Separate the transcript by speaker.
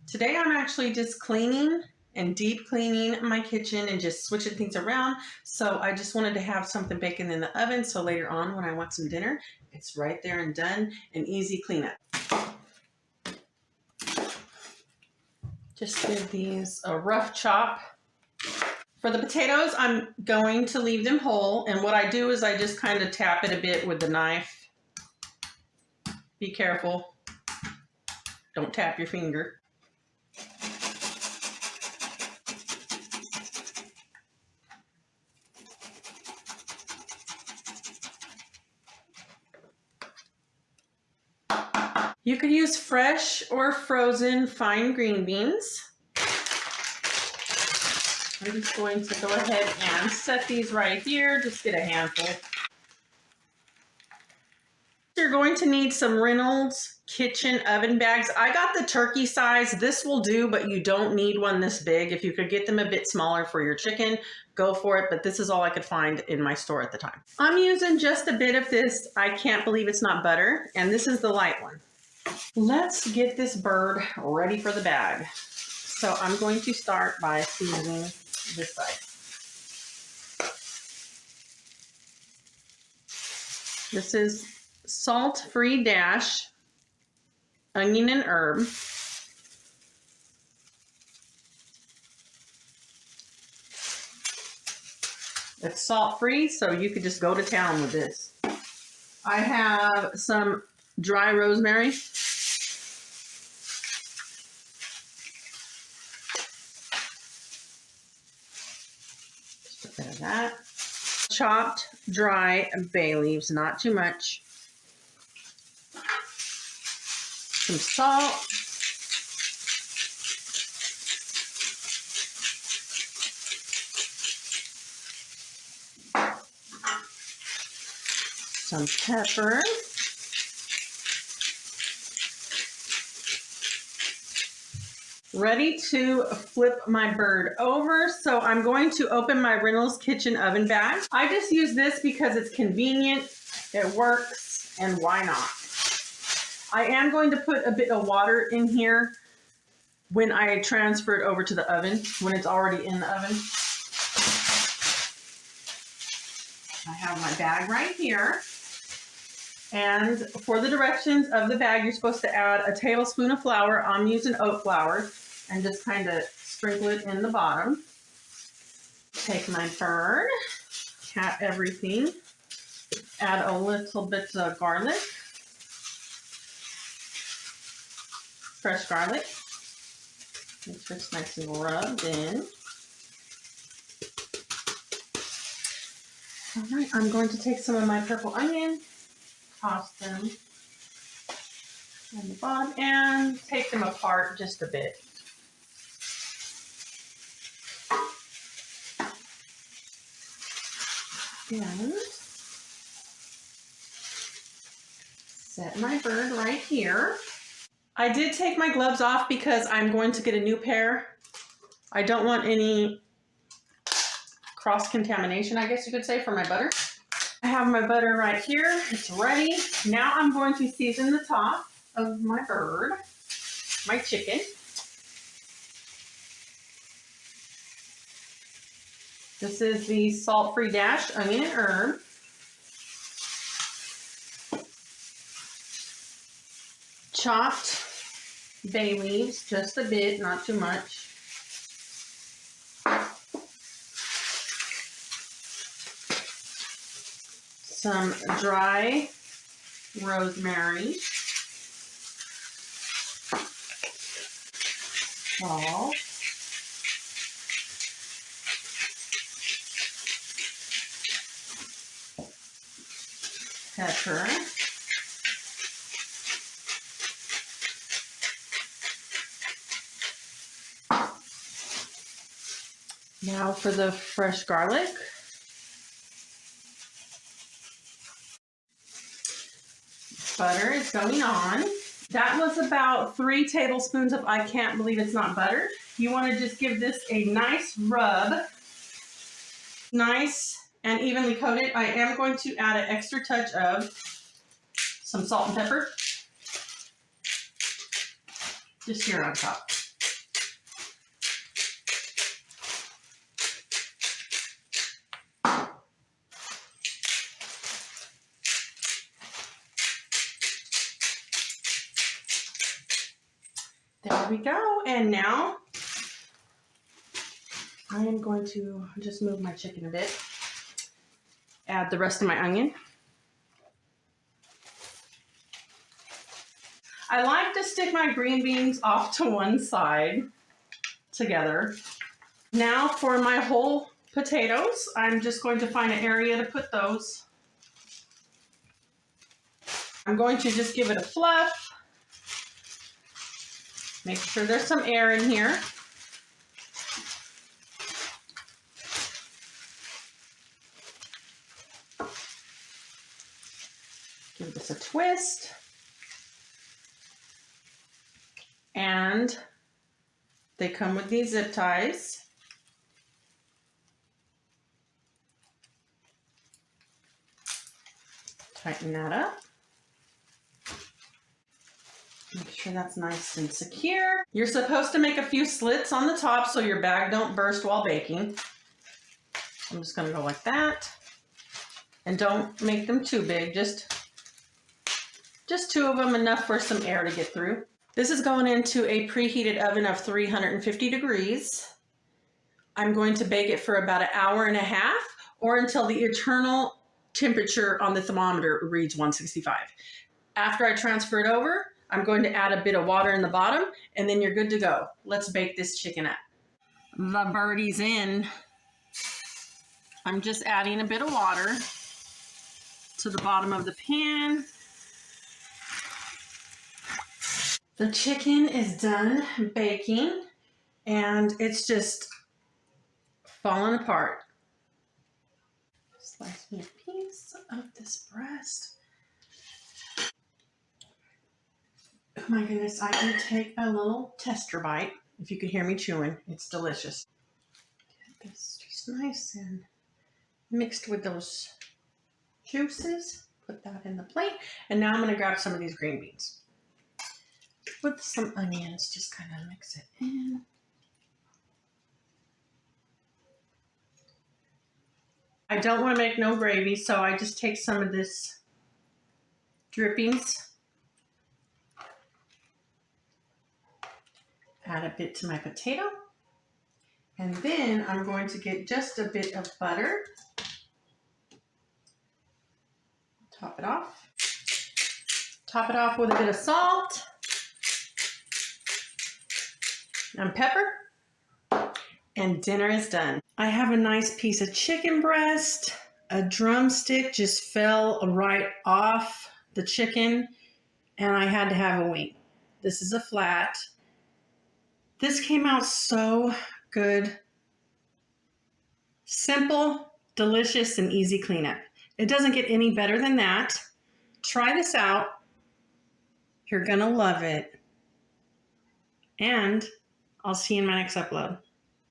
Speaker 1: Today I'm actually just cleaning and deep cleaning my kitchen and just switching things around. So I just wanted to have something baking in the oven so later on when I want some dinner, it's right there and done, an easy cleanup. Just give these a rough chop. For the potatoes, I'm going to leave them whole, and what I do is I just kind of tap it a bit with the knife. Be careful. Don't tap your finger. You could use fresh or frozen fine green beans. I'm just going to go ahead and set these right here. Just get a handful. You're going to need some Reynolds kitchen oven bags. I got the turkey size. This will do, but you don't need one this big. If you could get them a bit smaller for your chicken, go for it. But this is all I could find in my store at the time. I'm using just a bit of this. I can't believe it's not butter. And this is the light one. Let's get this bird ready for the bag. So I'm going to start by seasoning this side. This is salt-free dash, onion and herb. It's salt-free, so you could just go to town with this. I have some dry rosemary. Just a bit of that. Chopped dry bay leaves, not too much. Some salt. Some pepper. Ready to flip my bird over. So I'm going to open my Reynolds kitchen oven bag. I just use this because it's convenient, it works, and why not? I am going to put a bit of water in here when I transfer it over to the oven, when it's already in the oven. I have my bag right here. And for the directions of the bag, you're supposed to add a tablespoon of flour. I'm using oat flour. And just kind of sprinkle it in the bottom. Take my bird, pat everything, add a little bit of garlic, fresh garlic. Make sure it's nice and rubbed in. All right, I'm going to take some of my purple onion, toss them in the bottom, and take them apart just a bit. And set my bird right here. I did take my gloves off because I'm going to get a new pair. I don't want any cross-contamination, I guess you could say, for my butter. I have my butter right here. It's ready. Now I'm going to season the top of my bird, my chicken. This is the salt-free dash, onion and herb. Chopped bay leaves, just a bit, not too much. Some dry rosemary. Salt. Pepper. Now for the fresh garlic. Butter is going on. That was about 3 tablespoons of I can't believe it's not butter. You want to just give this a nice rub. Nice and evenly coated. I am going to add an extra touch of some salt and pepper. Just here on top. There we go. And now I am going to just move my chicken a bit. Add the rest of my onion. I like to stick my green beans off to one side together. Now for my whole potatoes, I'm just going to find an area to put those. I'm going to just give it a fluff. Make sure there's some air in here. Give this a twist. And they come with these zip ties. Tighten that up. Make sure that's nice and secure. You're supposed to make a few slits on the top so your bag don't burst while baking. I'm just gonna go like that. And don't make them too big, just two of them, enough for some air to get through. This is going into a preheated oven of 350 degrees. I'm going to bake it for about 1.5 hours or until the internal temperature on the thermometer reads 165. After I transfer it over, I'm going to add a bit of water in the bottom and then you're good to go. Let's bake this chicken up. The birdie's in. I'm just adding a bit of water to the bottom of the pan. The chicken is done baking and it's just falling apart. Slice me a piece of this breast. Oh my goodness, I can take a little tester bite. If you could hear me chewing, it's delicious. Get this just nice and mixed with those juices. Put that in the plate. And now I'm going to grab some of these green beans. With some onions, just kind of mix it in. I don't want to make no gravy, so I just take some of this drippings, add a bit to my potato, and then I'm going to get just a bit of butter. Top it off. Top it off with a bit of salt and pepper, and dinner is done. I have a nice piece of chicken breast. A drumstick just fell right off the chicken, and I had to have a wing. This is a flat. This came out so good. Simple, delicious, and easy cleanup. It doesn't get any better than that. Try this out. You're gonna love it. And I'll see you in my next upload.